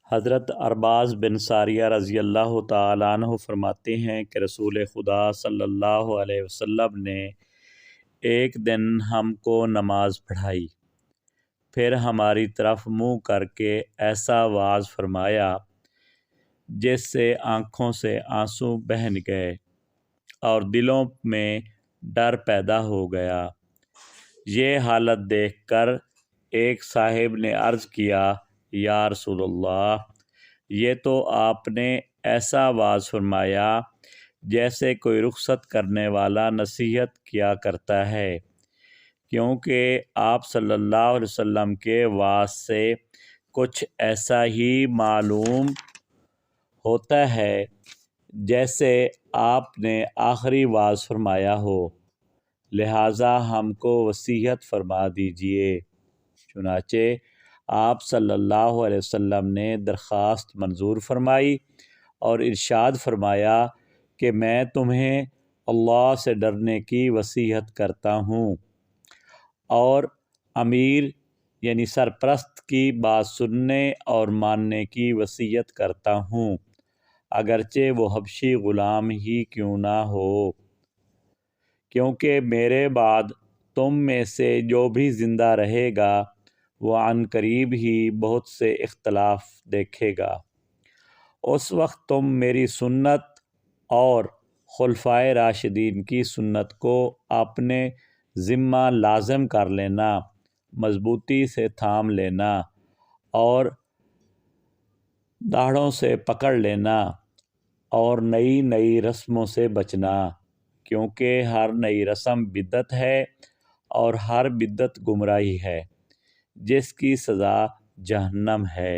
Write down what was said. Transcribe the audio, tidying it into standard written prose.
حضرت ارباز بن ساریہ رضی اللہ تعالیٰ عنہ فرماتے ہیں کہ رسول خدا صلی اللہ علیہ وسلم نے ایک دن ہم کو نماز پڑھائی، پھر ہماری طرف منہ کر کے ایسا واعظ فرمایا جس سے آنکھوں سے آنسو بہہ گئے اور دلوں میں ڈر پیدا ہو گیا۔ یہ حالت دیکھ کر ایک صاحب نے عرض کیا، یا رسول اللہ، یہ تو آپ نے ایسا واعظ فرمایا جیسے کوئی رخصت کرنے والا نصیحت کیا کرتا ہے، کیونکہ آپ صلی اللہ علیہ وسلم کے واعظ سے کچھ ایسا ہی معلوم ہوتا ہے جیسے آپ نے آخری واعظ فرمایا ہو، لہٰذا ہم کو وصیت فرما دیجیے۔ چنانچہ آپ صلی اللہ علیہ وسلم نے درخواست منظور فرمائی اور ارشاد فرمایا کہ میں تمہیں اللہ سے ڈرنے کی وصیت کرتا ہوں اور امیر یعنی سرپرست کی بات سننے اور ماننے کی وصیت کرتا ہوں، اگرچہ وہ حبشی غلام ہی کیوں نہ ہو، کیونکہ میرے بعد تم میں سے جو بھی زندہ رہے گا وہ عنقریب ہی بہت سے اختلاف دیکھے گا۔ اس وقت تم میری سنت اور خلفائے راشدین کی سنت کو اپنے ذمہ لازم کر لینا، مضبوطی سے تھام لینا اور داڑھوں سے پکڑ لینا اور نئی نئی رسموں سے بچنا، کیونکہ ہر نئی رسم بدعت ہے اور ہر بدعت گمراہی ہے جس کی سزا جہنم ہے۔